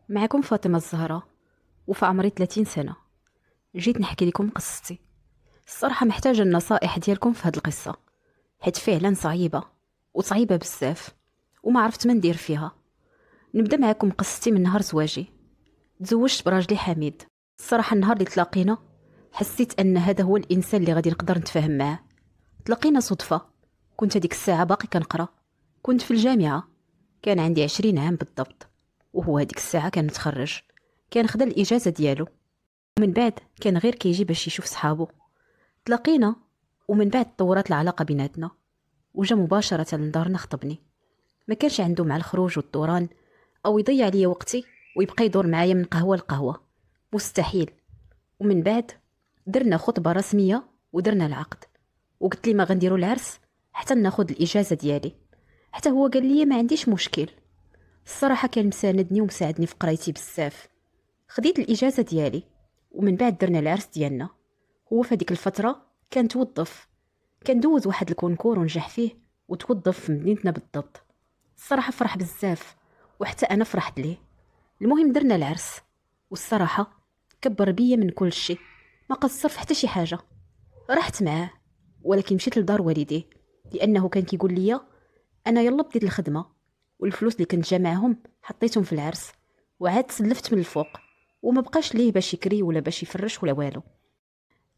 معكم فاطمة الزهراء، وفي عمري 30 سنة. جيت نحكي لكم قصتي. الصراحة محتاجة النصائح ديالكم في هاد القصة، حيت فعلا صعيبة وصعيبة بزاف وما عرفت ما ندير فيها. نبدا معكم قصتي من نهار زواجي. تزوجت براجلي حميد. الصراحة النهار اللي تلاقينا حسيت ان هذا هو الانسان اللي غادي نقدر نتفاهم معاه. تلاقينا صدفة، كنت هذيك الساعة باقي كنقرا، كنت في الجامعة، كان عندي 20 عام بالضبط، وهو هذيك الساعة كان متخرج، كان خدا الإجازة ديالو، ومن بعد كان غير كيجي باش يشوف صحابو. تلاقينا، ومن بعد طورت العلاقة بيناتنا، وجا مباشرة لدارنا خطبني. ما كانش عنده مع الخروج والدوران أو يضيع لي وقتي ويبقى يدور معايا من قهوة لقهوة، مستحيل. ومن بعد درنا خطبة رسمية ودرنا العقد، وقلت لي ما غنديروا العرس حتى ناخد الإجازة ديالي. حتى هو قال لي ما عنديش مشكل. الصراحة كان مساندني ومساعدني في قرايتي بزاف. خديت الإجازة ديالي، ومن بعد درنا العرس ديالنا. هو في هذيك الفترة كان توظف، كان دوز واحد الكونكور ونجح فيه وتوظف في مدينتنا بالضبط. الصراحة فرح بزاف، وحتى أنا فرحت ليه. المهم درنا العرس، والصراحة كبر بيا من كل شيء، ما قصر في حتى شي حاجة. رحت معاه، ولكن مشيت لدار والديه، لأنه كان كيقول لي أنا يلا بديت الخدمة، والفلوس اللي كنت جامعهم حطيتهم في العرس، وعاد سلفت من الفوق، وما بقاش ليه باش يكري ولا باش يفرش ولا والو.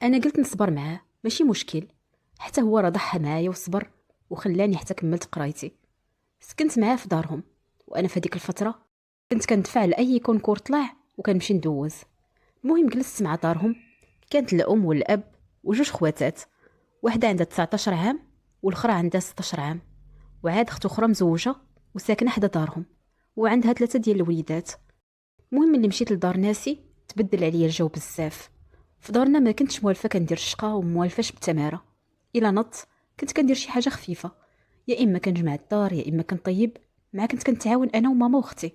انا قلت نصبر معاه ماشي مشكل، حتى هو راه ضحى معايا وصبر، وخلاني حتى كملت قرايتي. سكنت معاه في دارهم، وانا في هذيك الفتره كنت كندفع لاي كونكور طلع وكنمشي ندوز. المهم جلست مع دارهم، كانت الام والاب وجوج خواتات، واحده عندها 19 عام والاخرى عندها 16 عام، وعاد اخت اخرى مزوجه وساكنه حدا دارهم، وعندها ثلاثه ديال الوليدات. المهم اللي مشيت لدار ناسي تبدل عليا الجو بزاف. في دارنا ما كنتش موالفه كندير الشقا وموالفاش بالتماره. الا نط كنت كندير شي حاجه خفيفه، يا اما كنجمع الدار يا اما كنطيب، مع كنت كنتعاون انا وماما واختي.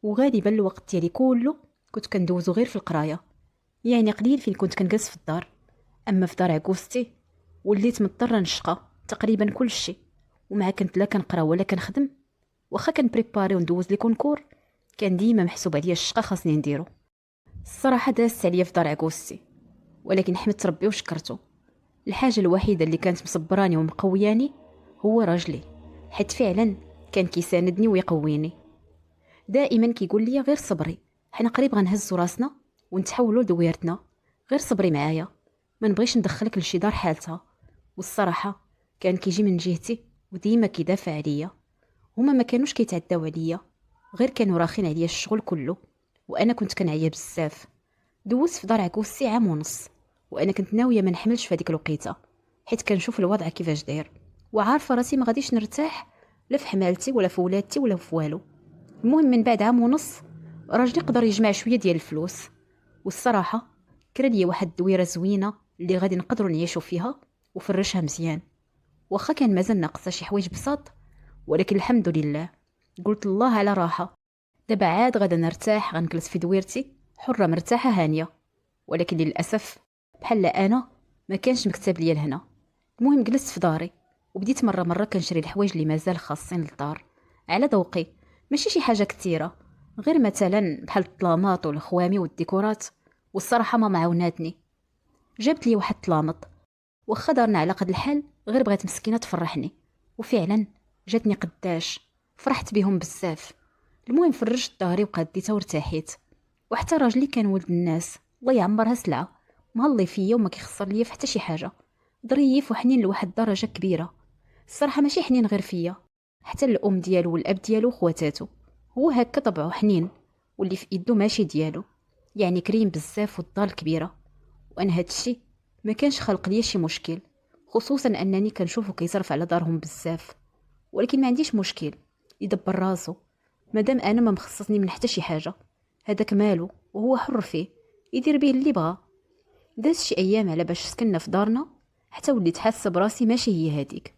وغالبا الوقت ديالي كله كنت كندوزو غير في القرايه، يعني قليل فين كنت كنجلس في الدار. اما في دار عكوستي وليت مضطره نشقى تقريبا كل شيء، ومع كنت لا كنقرا ولا كنخدم. واخا كنبريباري وندوز لي كونكور، كان ديما محسوب عليا الشقا خاصني نديرو. الصراحه دازت عليا في دار عكوستي، ولكن حمدت ربي وشكرته. الحاجه الوحيده اللي كانت مصبراني ومقوياني هو راجلي، حيت فعلا كان كيساندني ويقويني. دائما كيقول لي غير صبري، حنا قريب غنهزوا راسنا ونتحولوا لدويرتنا، غير صبري معايا، ما نبغيش ندخلك لشي دار حالتها. والصراحه كان كيجي من جهتي وديما كيدافع عليا. هما ما كانوش كيتعداو عليا، غير كانوا راخين عليا الشغل كله، وانا كنت كنعيا بزاف. دوزت في دار عكوسي عام ونص، وانا كنت ناويه ما نحملش في هذيك الوقيته، حيت كنشوف الوضع كيفاش داير، وعارفه راسي ما غاديش نرتاح لا في حمالتي ولا في ولادتي ولا في والو. المهم من بعد عام ونص راجلي قدر يجمع شويه ديال الفلوس، والصراحه كرا لي واحد الدويره زوينه اللي غادي نقدروا نعيشوا فيها وفرشها مزيان. واخا كان مازال ناقصه شي حوايج بساط، ولكن الحمد لله، قلت الله على راحه. دابا عاد غادا نرتاح، غنجلس في دويرتي حره مرتاحه هانيه. ولكن للاسف بحال انا ما كانش مكتب ليا لهنا. المهم جلست في داري، وبديت مره مره كنشري الحوايج اللي مازال خاصين للدار على ذوقي، ماشي شي حاجه كثيره، غير مثلا بحال الطلاماط والخوامي والديكورات. والصراحه ماما عاوناتني، جابت لي واحد الطلامط، واخا دارنا على قد الحال، غير بغات مسكينه تفرحني، وفعلا جاتني قداش فرحت بهم بزاف. المهم فرجت داري وقديتها وارتاحيت. وحتى راجلي كان ولد الناس، الله يعمرها سلعه، مهلي فيا وما كيخسر ليا في حتى شي حاجه، ظريف وحنين لواحد الدرجه كبيره. الصراحه ماشي حنين غير فيا، حتى الام ديالو والاب ديالو وخواتاتو. هو هكا طبعه حنين، واللي في يدو ماشي ديالو، يعني كريم بزاف والدار كبيره. وانا هادشي ما كانش خلق ليا شي مشكل، خصوصا انني كنشوفو كيصرف على دارهم بزاف. ولكن ما عنديش مشكل، يدبر راسو، مادام انا ما مخصصني من حتى شي حاجه، هذاك مالو وهو حر فيه، يدير به اللي بغا. داز شي ايام على باش سكننا في دارنا، حتى وليت حاسه براسي ماشي هي هذيك.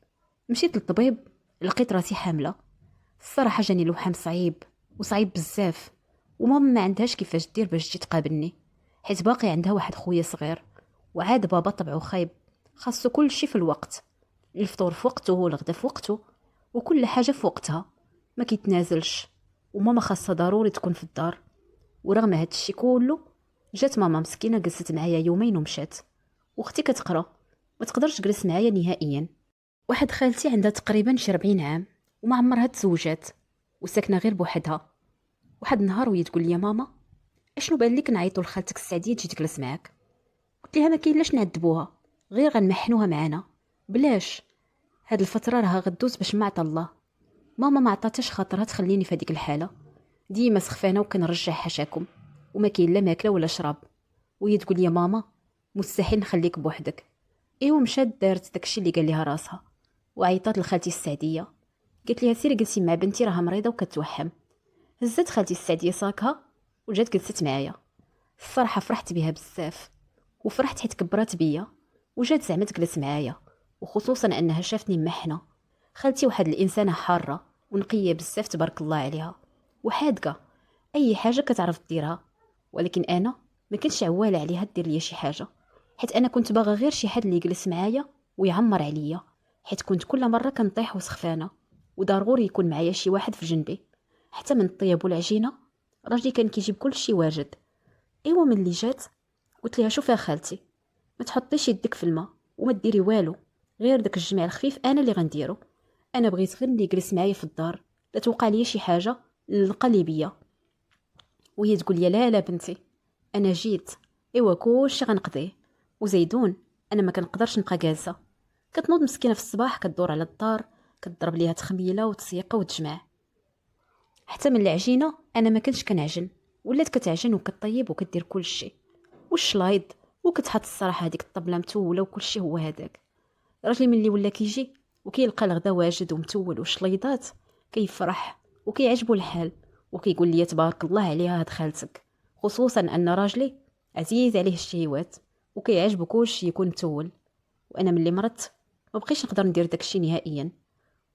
مشيت للطبيب، لقيت راسي حامله. الصراحه جاني الوحم صعيب، وصعيب بزاف، وماما ما عندهاش كيفاش دير باش تجي تقابلني، حيت باقي عندها واحد خويا صغير، وعاد بابا طبعه خايب، خاصو كل شي في الوقت، الفطور في وقته والغدا في وقته، وكل حاجه في وقتها، ما كيتنازلش. وماما خاصها ضروري تكون في الدار، ورغم هاد الشي كله جات ماما مسكينه جلست معايا يومين ومشات. واختي كتقرا، ما تقدرش تجلس معايا نهائيا. واحد خالتي عندها تقريبا شي 40 عام وما عمرها تزوجات وساكنه غير بوحدها. واحد النهار وهي تقول لي ماما اشنو بان لك نعيطوا لخالتك السعديه تجي تجلس معاك؟ قلت لها ما كاين لاش نعذبوها، غير غنمحنوها معانا. بلاش، هاد الفتره راها غدوز باش ما عطا الله. ماما ما عطاتش خاطرها تخليني في هذيك الحاله، ديما سخفانه وكنرجع حاشاكم وما كاين لا ماكله ولا شراب. وهي تقول لي ماما مستحيل نخليك بوحدك. ايوا مشات دارت داكشي اللي قال لها راسها وعيطات لخالتي السعديه، قالت لها سيري جلسي مع بنتي راها مريضه وكتوحم. هزت خالتي السعديه صاكها وجات جلست معايا. الصراحه فرحت بها بزاف، وفرحت حيت كبرات بيا وجات زعما تجلس معايا، وخصوصا انها شافتني محنه. خالتي واحد الانسانه حاره ونقيه بزاف تبارك الله عليها، وحادقه اي حاجه كتعرف ديرها. ولكن انا ما كنتش عواله عليها دير ليا شي حاجه، حيت انا كنت باغا غير شي حد اللي يجلس معايا ويعمر عليا، حيت كنت كل مره كنطيح وسخفانه وضروري يكون معايا شي واحد في جنبي. حتى من الطياب والعجينه راجلي كان كيجيب كل شي واجد. ايوا من اللي جات قلت لها شوفي يا خالتي، ما تحطيش يدك في الماء وما ديري والو، غير داك الجمع الخفيف انا اللي غنديرو. انا بغيت غير اللي يجلس معايا في الدار، لا توقع ليا شي حاجه القليبيه. وهي تقول لي لا لا بنتي انا جيت، ايوا كلشي غنقضيه. وزيدون انا ما كنقدرش نبقى جالسه. كتنوض مسكينه في الصباح كدور على الدار، كتضرب ليها تخميله وتسيقه وتجمع. حتى من العجينه انا ما كنتش كنعجن، ولات كتعجن وكطيب وكدير كل شيء والشلايض، وكتحط الصراحه هذيك الطبله متوله وكل شيء هو هذاك. راجلي ملي ولا كيجي وكيلقى الغدا واجد ومتول وشليضات كيفرح وكيعجبو الحال، وكيقول لي تبارك الله عليها هاد خالتك، خصوصا ان راجلي عزيز عليه الشهوات وكيعجبو كلشي يكون متول. وانا ملي مرضت ما بقيتش نقدر ندير داكشي نهائيا.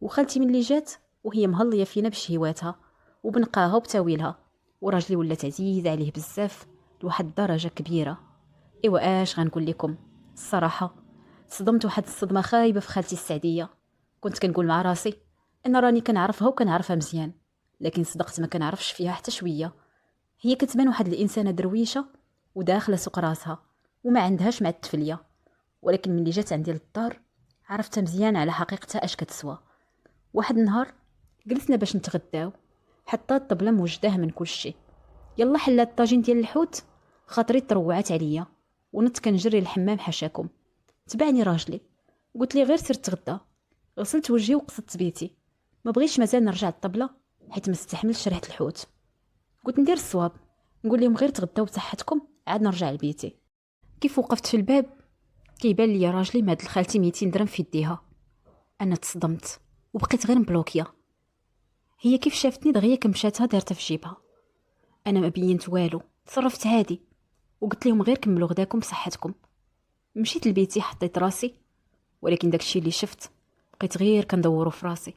وخالتي ملي جات وهي مهليه فينا بشهواتها وبنقاها وبتاويلها، وراجلي ولات عزيز عليه بزاف لواحد الدرجه كبيره. ايوا اش غنقول لكم، الصراحه صدمت واحد الصدمه خايبه في خالتي السعديه. كنت كنقول مع راسي انا راني كنعرفها وكنعرفها مزيان، لكن صدقت ما كنعرفش فيها حتى شويه. هي كتبان واحد الانسانه درويشه وداخله سوق راسها وما عندهاش مع التفليه، ولكن ملي جات عندي للدار عرفتها مزيان على حقيقتها اش كتسوى. واحد النهار جلسنا باش نتغداو، حطات الطبله موجداه من كل شيء. يلا حلات الطاجين ديال الحوت، خاطري تروعات عليا ونط كنجري الحمام حاشاكم. تبعني راجلي، قلت لي غير سير تغدى. غسلت وجهي وقصدت بيتي، ما بغيتش مازال نرجع الطبله حيت ما استحملش ريحه الحوت. قلت ندير الصواب نقول لهم غير تغداو بصحتكم عاد نرجع لبيتي. كيف وقفت في الباب كيبان لي راجلي مهاد الخالتي 200 درهم في يديها. انا تصدمت وبقيت غير مبلوكيه. هي كيف شافتني دغيا كمشاتها دارتها في جيبها. انا ما بينت والو، تصرفت عادي وقلت لهم غير كملوا غداكم بصحتكم. مشيت لبيتي حطيت راسي، ولكن داكشي اللي شفت بقيت غير كندورو في راسي.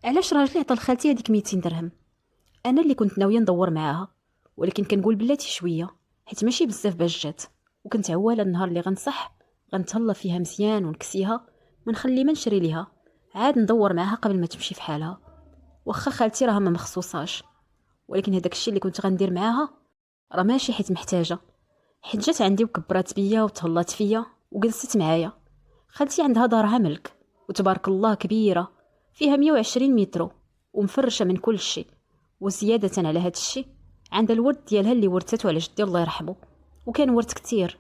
علاش راجلي عطى لخالتي هذيك 200 درهم؟ انا اللي كنت ناويه ندور معاها، ولكن كنقول بلاتي شويه حيت ماشي بزاف باش جات، وكنت عواله النهار اللي غنصح غنتهلا فيها مزيان ونكسيها ما نخلي ما نشري ليها، عاد ندور معاها قبل ما تمشي في حالها. واخا خالتي راها ما مخصوصاش، ولكن هذاك الشيء اللي كنت غندير معاها راه ماشي حيت محتاجه، حيت جات عندي وكبرات بيا وتهلات فيا وجلست معايا. خالتي عندها دارها ملك وتبارك الله كبيره، فيها 120 متر ومفرشه من كل شيء. وزياده على هذا الشيء عندها الورد ديالها اللي ورثته على جدي الله يرحمه، وكان ورث كتير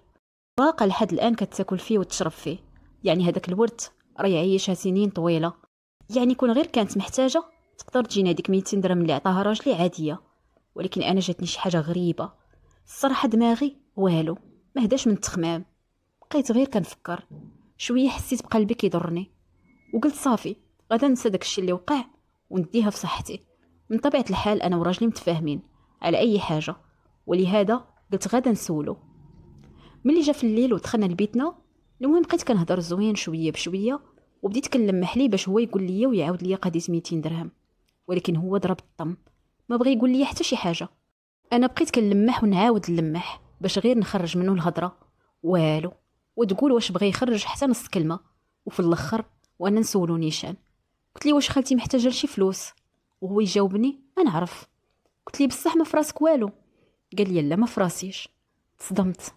باقا لحد الان كتاكل فيه وتشرب فيه. يعني هذاك الورث راه يعيشها سنين طويله. يعني كون غير كانت محتاجه تقدر تجينا ديك 200 درهم اللي عطاها راجلي عاديه. ولكن انا جاتني شي حاجه غريبه الصراحه، دماغي والو ما هداش من التخمام. بقيت غير كنفكر شويه، حسيت بقلبي كيضرني وقلت صافي غدا ننسى داكشي اللي وقع ونديها في صحتي. من طبيعه الحال انا وراجلي متفاهمين على اي حاجه، ولهذا قلت غدا نسولو. ملي جا في الليل ودخلنا لبيتنا، المهم بقيت كنهضر زوين شويه بشويه، وبديت كنلمح ليه باش هو يقول لي ويعاود لي قضيه 200 درهم. ولكن هو ضرب الطم، ما بغى يقول لي حتى شي حاجه. انا بقيت كنلمح ونعاود نلمح باش غير نخرج منه الهضره، والو. وتقول واش بغى يخرج حتى نص كلمه. وفي الاخر وانا نسولو نيشان، قلت لي واش خالتي محتاجه لشي فلوس؟ وهو يجاوبني ما نعرف. قلت لي بصح ما فراسك والو، قال لي لا ما فراسيش. تصدمت،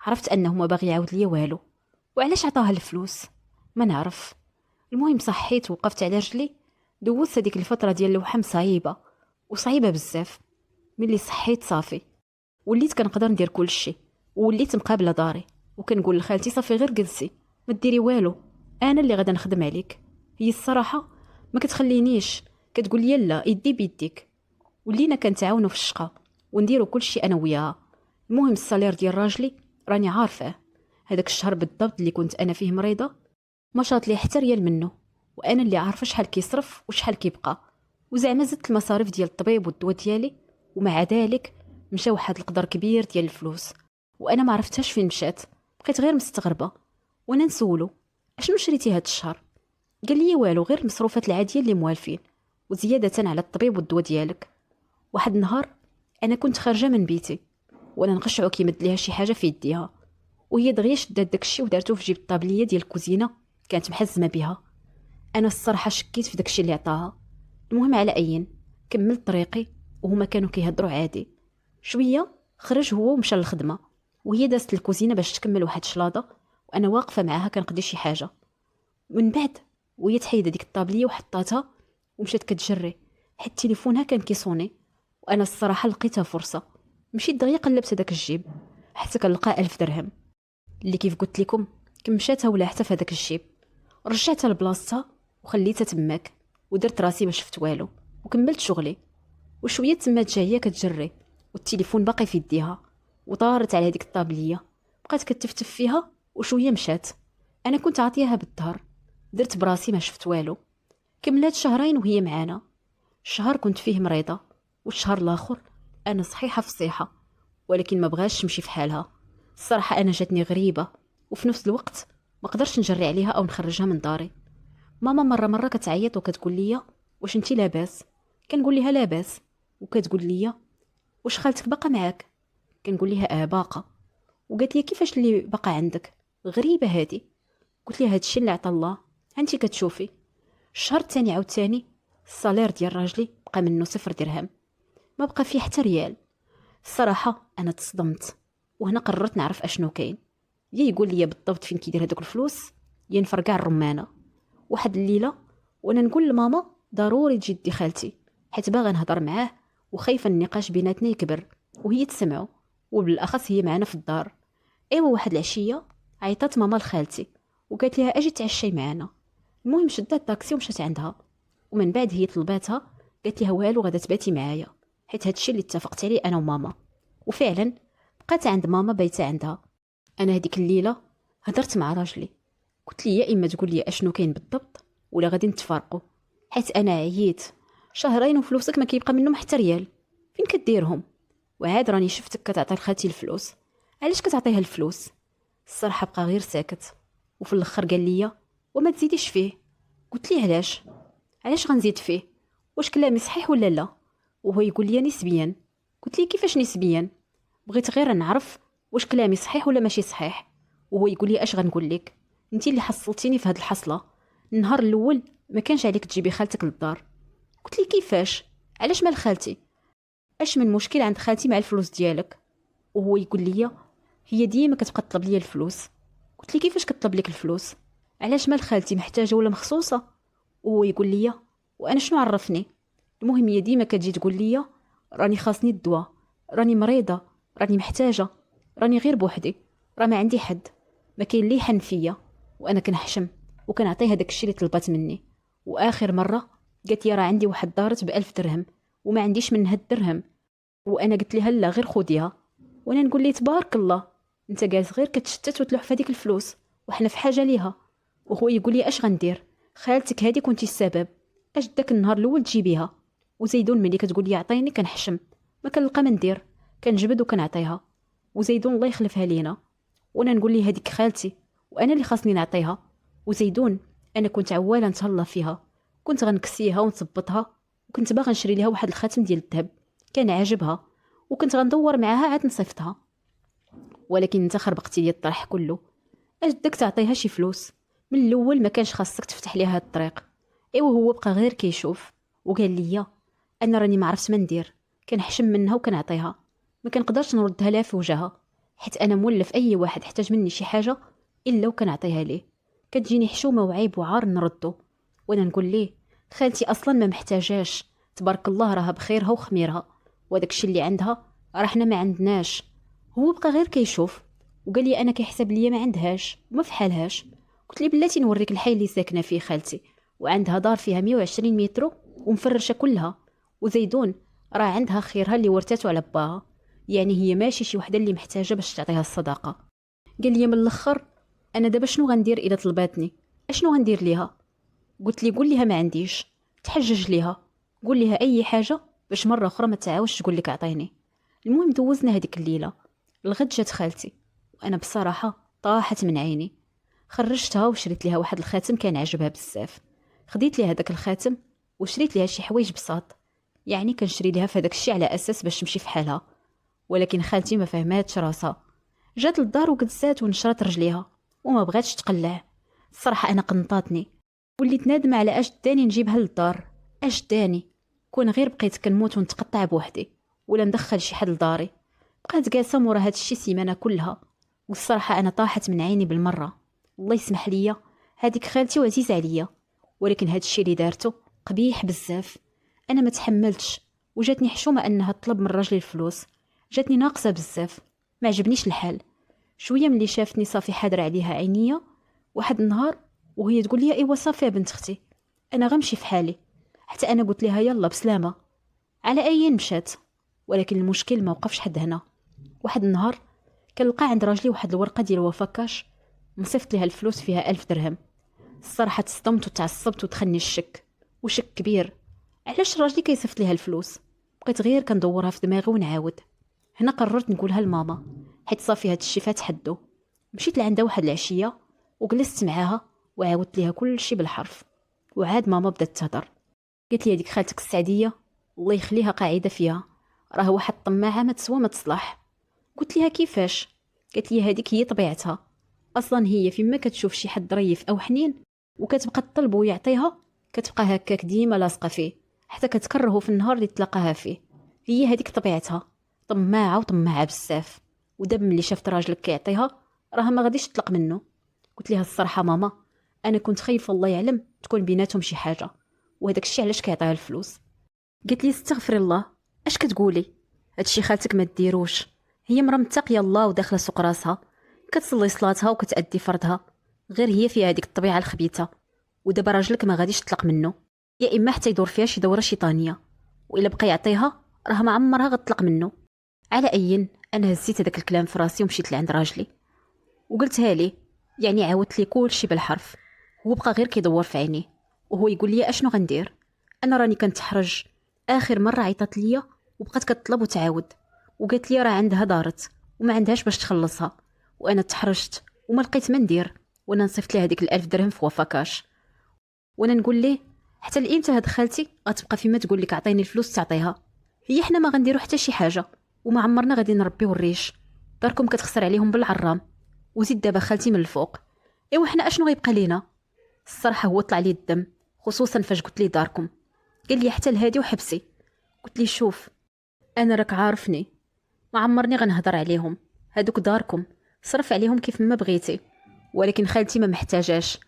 عرفت انه ما باغي يعاود لي والو. وعلاش عطاها الفلوس؟ ما نعرف. المهم صحيت وقفت على رجلي. دوزت هذيك الفتره ديال الوحم صعيبه، وصعيبه بزاف. ملي صحيت صافي وليت كنقدر ندير كل شيء، ووليت مقابله داري وكنقول لخالتي صافي غير جلسي ما ديري والو، انا اللي غادا نخدم عليك. هي الصراحه ما كتخلينيش، كتقول لي لا يدي بيديك. ولينا كنتعاونوا في الشقه ونديروا كل شيء انا وياها. المهم الصالير ديال راجلي راني عارفاه. هذاك الشهر بالضبط اللي كنت انا فيه مريضه ما شاط لي حتى ريال منه، وانا اللي عارفه شحال كيصرف وشحال كيبقى. وزعما زدت المصاريف ديال الطبيب والدواء ديالي، ومع ذلك مشى واحد القدر كبير ديال الفلوس وانا ما عرفتهاش فين مشات. بقيت غير مستغربه وانا نسولو اشنو شريتي هاد الشهر؟ قال لي والو، غير المصروفات العاديه اللي موالفين وزياده على الطبيب والدواء ديالك. واحد النهار انا كنت خارجه من بيتي وانا نغشعو كيمد ليها شي حاجه في يديها، وهي دغيا شدات داكشي ودارتو في جيب الطابليه ديال الكوزينه كانت محزمه بها. انا الصراحه شكيت في داكشي اللي عطاها. المهم على اين كملت طريقي وهما كانوا كيهضروا عادي. شويه خرج هو ومشى للخدمه، وهي دازت الكوزينه باش تكمل واحد الشلاضه، وانا واقفه معاها كنقضي شي حاجه. من بعد وهي تحيد ديك الطابليه وحطاتها ومشات كتجري حيت تليفونها كان كيصوني. وانا الصراحه لقيتها فرصه، مشيت دغيا قلبت هذاك الجيب حتى كنلقى 1000 درهم اللي كيف قلت لكم كمشاتها ولا حتى في هذاك الجيب. رجعتها لبلاصتها وخليتها تماك ودرت راسي ما شفت والو وكملت شغلي. وشويه تمات جايه كتجري والتليفون باقي في يديها، وطارت على هذيك الطابليه بقات كتفتف فيها وشويه مشات. انا كنت عاطيها بالظهر، درت براسي ما شفت والو. كملات شهرين وهي معانا. الشهر كنت فيه مريضه والشهر الاخر انا صحيحه في الصحه، ولكن ما بغاش تمشي في حالها. الصراحه انا جاتني غريبه، وفي نفس الوقت ما قدرش نجري عليها او نخرجها من داري. ماما مره كتعيط وكتقول لي واش انتي لاباس؟ كنقول لها لاباس، وكتقول لي واش خالتك باقا معاك؟ كنقول لها باقا. وقالت لي كيفاش اللي باقا عندك؟ غريبه هادي. قلت لها هادشي اللي عطا الله، انتي كتشوفي. الشهر الثاني عاوتاني الصالير ديال راجلي بقى منه 0 درهم، ما بقى فيه حتى ريال. الصراحه انا تصدمت، وهنا قررت نعرف اشنو كاين. يا يقول لي بالضبط فين كيدير هذوك الفلوس، يا نفرقع الرمانه. واحد الليله وانا نقول لماما ضروري تجي دي خالتي حيت باغا نهضر معاه وخايفه النقاش بيناتنا يكبر وهي تسمعو، وبالاخص هي معنا في الدار. ايوا واحد العشيه عيطات ماما لخالتي وقالت لها اجي تعشي معنا. المهم شدات الطاكسي ومشات عندها، ومن بعد هي طلباتها قالت لها والو غادا تباتي معايا حيت هادشي اللي اتفقت عليه انا وماما. وفعلا بقات عند ماما بايته عندها. انا هذيك الليله هضرت مع راجلي، قلت لي يا اما تقول لي اشنو كاين بالضبط ولا غادي نتفارقوا، حيت انا عييت. شهرين وفلوسك ما كيبقى منهم حتى ريال، فين كديرهم؟ وعاد راني شفتك كتعطي لخالتي الفلوس، علاش كتعطيها الفلوس؟ الصراحه بقى غير ساكت، وفي الاخر قال لي وما تزيديش فيه. قلت لي علاش غنزيد فيه؟ واش كلامي صحيح ولا لا؟ وهو يقول لي نسبيا. قلت لي كيفاش نسبيا؟ بغيت غير نعرف واش كلامي صحيح ولا ماشي صحيح. وهو يقول لي اش غنقول لك، انت اللي حصلتيني في هاد الحصله. النهار الاول ما كانش عليك تجيبي خالتك للدار. قلت لي كيفاش؟ علاش مال خالتي؟ اش من مشكل عند خالتي مع الفلوس ديالك؟ وهو يقول لي هي ديما كتبقى تطلب لي الفلوس. قلت لي كيفاش كتطلب لك الفلوس؟ علاش مال خالتي محتاجه ولا مخصوصه؟ وهو يقول لي وانا شنو عرفني؟ المهم هي ديما كتجي تقول لي راني خاصني الدواء، راني مريضه، راني محتاجه، راني غير بوحدي، راه ما عندي حد، ما كاين لي حن فيا. وانا كنحشم وكنعطيها داك الشيء اللي طلبات مني. واخر مره قالت لي راه عندي واحد دارت ب1000 درهم وما عنديش منها الدرهم. وانا قلت لها لا غير خديها. وانا نقول لي تبارك الله، انت جالس غير كتشتت وتلوح في هذيك الفلوس وحنا في حاجه ليها. وهو يقول لي اش غندير؟ خالتك هذه كنتي السبب، اش داك النهار الاول تجيبيها؟ وزيدون ملي كتقول لي عطيني كنحشم، ما كنلقى ما ندير، كنجبد وكنعطيها. وزيدون الله يخلفها لينا. وانا نقول لي هذيك خالتي وانا اللي خاصني نعطيها. وزيدون انا كنت عواله نتهلا فيها، كنت غنكسيها ونثبطها، وكنت باغا نشري لها واحد الخاتم ديال الذهب كان عاجبها، وكنت غندور معاها عاد نصيفطها. ولكن انت خربقتي لي الطرح كله. اش داك تعطيها شي فلوس؟ من الاول ما كانش خاصك تفتح ليها هاد الطريق. ايوا هو بقى غير كيشوف وقال لي انا راني ما عرفت ما ندير، كنحشم منها وكنعطيها. ما كنقدرش نردها لها في وجهها، حيت انا مولف اي واحد احتاج مني شي حاجه الا وكنعطيها ليه. كتجيني حشومه وعيب وعار نردو، وانا نقول ليه خالتي اصلا ما محتاجاش، تبارك الله راها بخيرها وخميرها، وداك الشيء اللي عندها راه حنا ما عندناش. هو بقى غير كيشوف وقال لي انا كيحسب ليا ما عندهاش وما فحالهاش. قلت لي بلاتي نوريك الحي اللي ساكنه فيه خالتي، وعندها دار فيها 120 متر ومفرشه كلها، وزيدون راه عندها خيرها اللي ورثته على باها، يعني هي ماشي شي وحده اللي محتاجه باش تعطيها الصداقه. قال لي من الاخر انا دابا شنو غندير الا طلباتني، اشنو غندير ليها؟ قلت لي قول ليها ما عنديش، تحجج ليها، قول ليها اي حاجه باش مره اخرى ما تعاودش تقول لك اعطيني. المهم دوزنا هذيك الليله. الغد جات خالتي وانا بصراحه طاحت من عيني. خرجتها وشريت ليها واحد الخاتم كان عجبها بزاف. خديت ليها داك الخاتم وشريت ليها شي حوايج بساط، يعني كنشري ليها في هذاك الشيء على اساس باش تمشي في حالها. ولكن خالتي ما فهماتش راسها، جات للدار وجلسات ونشرت رجليها وما بغاتش تقلع. الصراحه انا قنطاتني، وليت نادمه على اش داني نجيبها للدار. اش داني كون غير بقيت كنموت ونتقطع بوحدي ولا ندخل شي حد لداري. بقيت جالسه مورا هاد الشي سيمانه كلها، والصراحه انا طاحت من عيني بالمره. الله يسمح ليا، هذيك خالتي وعزيزه عليا، ولكن هاد الشي اللي دارته قبيح بزاف. انا ما تحملتش، وجاتني حشومه انها تطلب من راجلي الفلوس، جاتني ناقصه بزاف، ما عجبنيش الحال. شويه ملي شافتني صافي حاضر عليها عينيا واحد النهار وهي تقول لي ايوا صافي يا بنت اختي انا غنمشي في حالي. حتى انا قلت لها يلا بسلامه. على اي مشات، ولكن المشكل ما وقفش حد هنا. واحد النهار كنلقى عند راجلي واحد الورقه ديال وفاكاش مصيفط ليها الفلوس فيها 1000 درهم. الصراحه تصدمت وتعصبت ودخلني الشك، وشك كبير. علاش راجلي كيصيفط ليها الفلوس؟ بقيت غير كندورها في دماغي ونعاود. هنا قررت نقولها لماما، حيت صافي هاد الشي فات حدو. مشيت لعندها واحد العشيه وجلست معاها وعاودت ليها كل شي بالحرف. وعاد ماما بدات تهضر، قالت لي هذيك خالتك السعديه الله يخليها قاعده فيها، راه واحد الطماعه ما تسوى ما تصلح. قلت لها كيفاش؟ قالت لي هذيك هي طبيعتها، اصلا هي فيما كتشوف شي حد ريف او حنين وكتبقى تطلب ويعطيها كتبقى هكاك ديما لاصقه فيه حتى كتكرهه في النهار اللي تلاقاها فيه. هي هذيك طبيعتها، طماعه وطماعه بزاف. ودابا ملي شافت راجلك كيعطيها راه ما غاديش تطلق منه. قلت لها الصراحه ماما انا كنت خايفه الله يعلم تكون بيناتهم شي حاجه، وهداك الشيء علاش كيعطيها الفلوس. قالت لي استغفر الله، اش كتقولي؟ هادشي خالتك ما ديروش، هي مرا متقيه الله وداخله سوق راسها، كتصلي صلاتها وكتأدي فرضها، غير هي فيها هذيك الطبيعه الخبيثه. ودابا راجلك ما غاديش تطلق منه، يا اما حتى يدور فيها شي دوره شيطانيه، والا بقى يعطيها راه ما عمرها غتطلق منه. على اي انا هزيت هذاك الكلام في راسي ومشيت لعند راجلي وقلتها لي، يعني عاودت لي كل شي بالحرف. هو بقى غير كيدور في عينيه وهو يقول لي اشنو غندير. انا راني كنتحرج. اخر مره عيطت ليا وبقات كتطلب وتعاود، وقالت لي راه عندها دارت وما عندهاش باش تخلصها. وانا تحرجت وما لقيت ما ندير، وانا نصيفط لها هذيك 1000 درهم في وفاكاش. وانا نقول ليه حتى لامتى هاد خالتي غتبقى فيما تقول لك عطيني الفلوس تعطيها؟ هي حنا ما غنديروا حتى شي حاجه وما عمرنا غادي نربيو الريش، داركم كتخسر عليهم بالعرام. وزيد دابا خالتي من الفوق، ايوا حنا اشنو غيبقى لينا؟ الصراحه هو طلع لي الدم، خصوصا فاش قلت لي داركم. قال لي حتى لهادي وحبسي. قلت لي شوف انا راك عارفني ما عمرني غنهضر عليهم، هادوك داركم صرف عليهم كيف ما بغيتي، ولكن خالتي ما محتاجاش،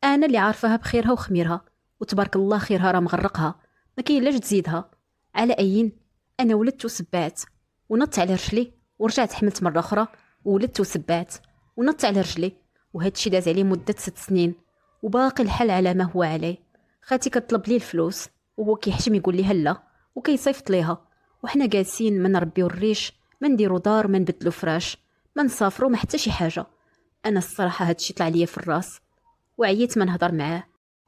انا اللي عارفاها بخيرها وخميرها، وتبارك الله خيرها راه مغرقها ما كاين لاش تزيدها. على اين انا ولدت وسبعت ونط على رجلي ورجعت حملت مره اخرى وولدت وسبعت ونط على رجلي، وهذا الشيء داز عليه مده 6 سنين وباقي الحال على ما هو عليه. خالتي كطلب لي الفلوس وهو كيحشم يقول لي هلا وكيصيفط ليها، وحنا جالسين ما نربيو الريش، ما نديرو دار، ما نبدلو فراش، ما نسافرو، ما حتى شي حاجه. انا الصراحه هادشي طلع ليا في الراس وعييت ما نهضر معاه.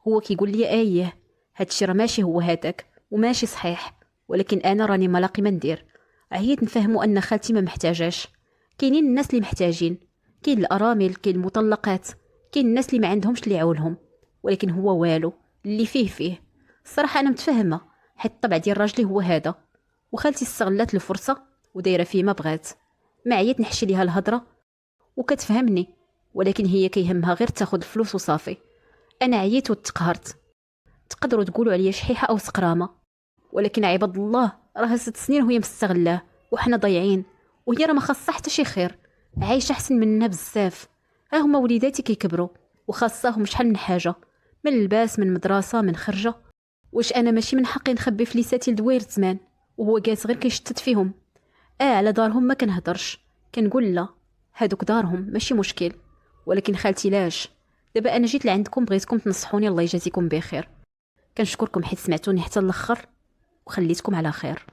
هو كيقول لي ايه هادشي راه ماشي هو هذاك وماشي صحيح، ولكن انا راني ملاقي ما ندير. عييت نفهمو ان خالتي ما محتاجاش. كاينين الناس اللي محتاجين، كاين الارامل، كاين المطلقات، كاين الناس اللي ما عندهمش اللي يعولهم، ولكن هو والو، اللي فيه فيه. الصراحه انا متفهمه حيت الطبع ديال راجلي هو هذا، وخالتي استغلت الفرصه ودايره فيه ما بغات. ما عييت نحشي ليها الهضره وكتفهمني، ولكن هي كيهمها غير تاخذ الفلوس وصافي. انا عييت وتقهرت. تقدروا تقولوا عليا شحيحه او سقرامه، ولكن عباد الله راه 6 سنين وهي مستغلاه وحنا ضايعين، وهي راه ما خاصها حتى شي خير، عايشه احسن مننا بزاف. ها هما وليداتي كيكبروا وخاصاهم شحال من حاجه، من لباس، من مدرسه، من خرجه. واش انا ماشي من حقي نخبي فليساتي لدوير زمان وهو جالس غير كيشتت فيهم؟ على دارهم ما كنهضرش، كنقول لا، هادوك دارهم ماشي مشكل. ولكن خالتي لاش؟ دابا انا جيت لعندكم بغيتكم تنصحوني، الله يجازيكم بخير. كنشكركم حيت سمعتوني حتى الاخر وخليتكم على خير.